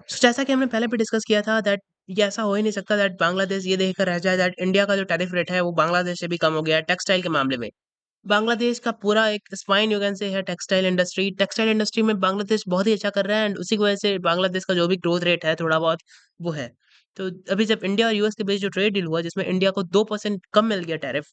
जैसा कि हमने पहले भी डिस्कस किया था दैट ये ऐसा हो ही नहीं सकता दैट बांग्लादेश ये देखकर रह जाए दैट इंडिया का जो टैरिफ रेट है वो बांग्लादेश से भी कम हो गया है टेक्सटाइल के मामले में। बांग्लादेश का पूरा एक स्पाइन यू कैन से है टेक्सटाइल इंडस्ट्री में बांग्लादेश बहुत ही अच्छा कर रहा है एंड उसी की वजह से बांग्लादेश का जो भी ग्रोथ रेट है थोड़ा बहुत वो है। तो अभी जब इंडिया और यूएस के बीच जो ट्रेड डील हुआ जिसमें इंडिया को 2% कम मिल गया टैरिफ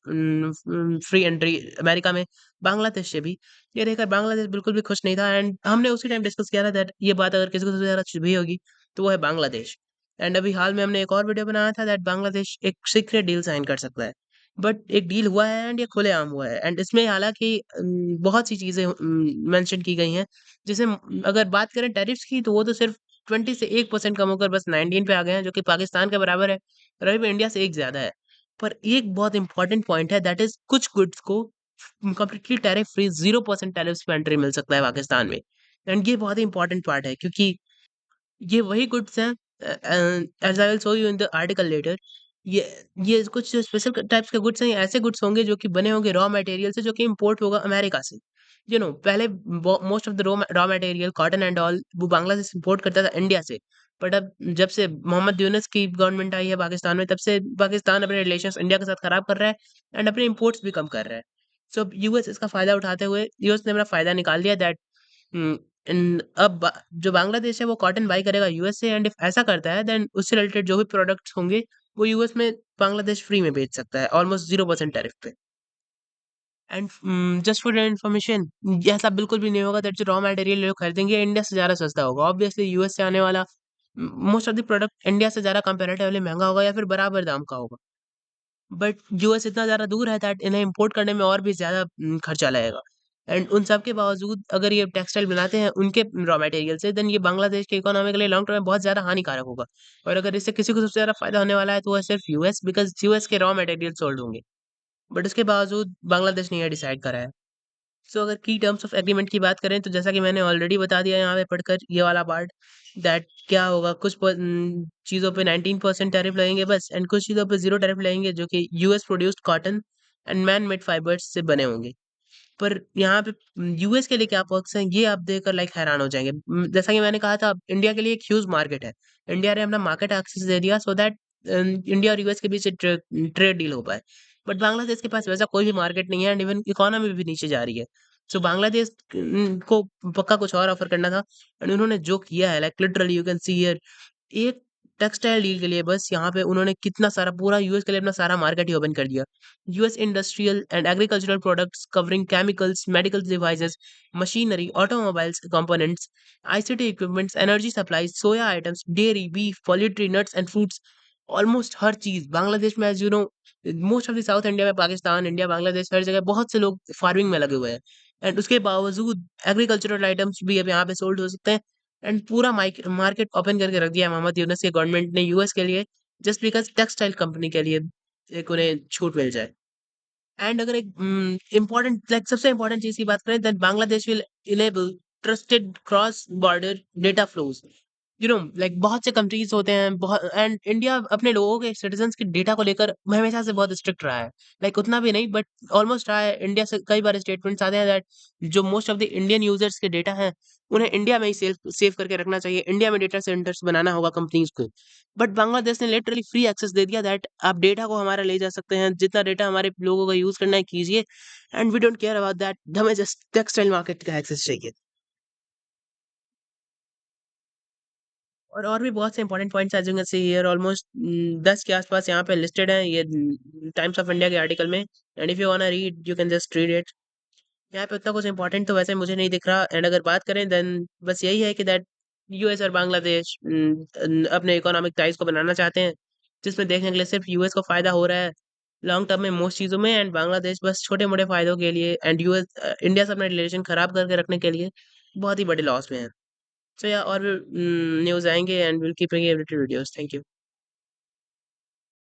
फ्री एंट्री अमेरिका में बांग्लादेश से भी, ये देखकर बांग्लादेश बिल्कुल भी खुश नहीं था एंड हमने उसी टाइम डिस्कस किया था दैट ये बात अगर किसी को सबसे ज़्यादा चुभी होगी तो वो है बांग्लादेश। एंड अभी हाल में हमने एक और वीडियो बनाया था दैट बांग्लादेश एक सीक्रेट डील साइन कर सकता है। बट एक डील हुआ है एंड ये खुलेआम हुआ है एंड इसमें हालाँकि बहुत सी चीज़ें मेंशन की गई हैं। जैसे अगर बात करें टैरिफ्स की तो वो तो सिर्फ़ 20 से 1% कम होकर बस 19 पे आ गए हैं जो कि पाकिस्तान के बराबर है और अभी भी इंडिया से 1 ज़्यादा है। पर एक बहुत इम्पोर्टेंट पॉइंट है दैट इज़ कुछ गुड्स को कंप्लीटली टैरिफ फ्री 0% टैरिफ्स पे एंट्री मिल सकता है पाकिस्तान में। एंड ये बहुत ही इम्पोर्टेंट पार्ट है क्योंकि ये वही गुड्स हैं as I will show you in the article later. ये ये कुछ स्पेशल टाइप्स के गुड्स हैं, ये ऐसे गुड्स होंगे जो कि बने होंगे रॉ मटेरियल से जो कि इम्पोर्ट होगा अमेरिका से। पहले most of the raw material cotton and all वो बांग्लादेश इम्पोर्ट करता था इंडिया से। बट अब जब से मोहम्मद यूनस की गवर्नमेंट आई है पाकिस्तान में तब से पाकिस्तान अपने रिलेशंस इंडिया के साथ खराब कर रहा है एंड अपने इम्पोर्ट्स भी कम कर रहा है। सो यूएस इसका फ़ायदा उठाते हुए यूएस ने अपना फ़ायदा निकाल लिया दैट हुँ, अब जो बांग्लादेश है वो कॉटन बाय करेगा यूएस से एंड इफ ऐसा करता है देन उससे रिलेटेड जो भी प्रोडक्ट्स होंगे वो यूएस में बांग्लादेश फ्री में बेच सकता है ऑलमोस्ट 0% टैरिफ पे। And just for your information ये ऐसा बिल्कुल भी नहीं होगा दैट जो रॉ मटेरियल लोग खरीदेंगे इंडिया से ज़्यादा सस्ता होगा। ऑब्वियसली यूएस से आने वाला most of the product India से ज़्यादा कंपैरेटिवली महँगा होगा या फिर बराबर दाम का होगा। बट यूएस इतना ज़्यादा दूर है दैट इन्हें इम्पोर्ट करने में और भी ज़्यादा खर्चा लगेगा। एंड उन सब के बावजूद अगर ये टेक्सटाइल बनाते हैं उनके रॉ मटेरियल से देन ये बांग्लादेश के इकोनॉमी के लिए लॉन्ग टर्म में बहुत ज़्यादा हानिकारक होगा। और अगर इससे किसी को सबसे ज़्यादा फ़ायदा होने वाला है तो वो है सिर्फ यूएस बिकॉज़ यूएस के रॉ मटेरियल सोल्ड होंगे। बट उसके बावजूद बांग्लादेश ने ये डिसाइड करा है। सो अगर की टर्म्स ऑफ एग्रीमेंट की बात करें तो जैसा कि मैंने ऑलरेडी बता दिया यहाँ पे पढ़कर ये वाला पार्ट दैट क्या होगा कुछ चीज़ों पे 19% टैरिफ लगेंगे बस एंड कुछ चीज़ों पे 0 टैरिफ लगेंगे जो कि US produced cotton and man made fibres से बने होंगे। पर यहाँ पे यूएस के लिए क्या पर्क्स हैं ये आप देखकर लाइक हैरान हो जाएँगे। जैसा कि मैंने कहा था इंडिया के लिए एक ह्यूज मार्केट है। इंडिया ने अपना मार्केट एक्सेस दे दिया सो दैट इंडिया और यूएस के बीच ट्रेड डील हो पाए। बट बांग्लादेश के पास वैसा कोई भी मार्केट नहीं है एंड इवन इकोनॉमी भी नीचे जा रही है। सो बांग्लादेश को पक्का कुछ और ऑफर करना था एंड उन्होंने जो किया है like literally you can see here एक टेक्सटाइल डील के लिए बस यहाँ पे उन्होंने कितना सारा पूरा यूएस के लिए अपना सारा मार्केट ही ओपन कर दिया। US industrial and agricultural products covering chemicals, medical devices, machinery, automobiles components, ICT equipments, energy supplies, soya items, dairy, beef, poultry, nuts and fruits almost हर चीज़ बांग्लादेश में as you know most of the south India में Pakistan, India, Bangladesh हर जगह बहुत से लोग farming में लगे हुए हैं। एंड उसके बावजूद एग्रीकल्चरल आइटम्स भी अब यहाँ पे सोल्ड हो सकते हैं एंड पूरा मार्केट ओपन करके रख दिया है मोहम्मद यूनस की गवर्नमेंट ने यूएस के लिए जस्ट बिकॉज़ टेक्सटाइल कंपनी के लिए एक उन्हें छूट मिल जाए। एंड अगर एक इम्पोर्टेंट लाइक सबसे इम्पोर्टेंट चीज़ की बात करें then Bangladesh will enable trusted cross border data flows. Like बहुत से कंट्रीज़ होते हैं बहुत एंड इंडिया अपने लोगों के सिटीज़न्स के डेटा को लेकर हमेशा से बहुत स्ट्रिक्ट रहा है। लाइक उतना भी नहीं बट ऑलमोस्ट रहा है। इंडिया से कई बार स्टेटमेंट्स आते हैं दैट जो most of the Indian users के डेटा हैं, उन्हें इंडिया में ही सेव सेव करके रखना चाहिए। इंडिया में डेटा सेंटर्स बनाना होगा कंपनीज़ को। बट बांग्लादेश ने लिटरली फ्री एक्सेस दे दिया दैट आप डेटा को हमारा ले जा सकते हैं, जितना डेटा हमारे लोगों का यूज़ करना है कीजिए and we don't care about that हमें जस्ट टेक्सटाइल मार्केट का एक्सेस चाहिए। और भी बहुत से important points as you can see here almost 10 के आस-पास यहाँ पे लिस्टेड हैं ये टाइम्स ऑफ इंडिया के आर्टिकल में and if you wanna read you can just read it. यहाँ पे उतना कुछ इंपॉर्टेंट तो वैसे मुझे नहीं दिख रहा एंड अगर बात करें देन बस यही है कि दैट यूएस और बांग्लादेश अपने इकोनॉमिक टाइज़ को बनाना चाहते हैं, जिसमें देखने के लिए सिर्फ यूएस को फ़ायदा हो रहा है लॉन्ग टर्म में मोस्ट चीज़ों में एंड बांग्लादेश बस छोटे-मोटे फ़ायदों के लिए एंड इंडिया से अपना रिलेशन खराब करके रखने के लिए बहुत ही बड़े लॉस में है। सो या और भी न्यूज़ आएँगे and will keeping you updated videos. Thank you.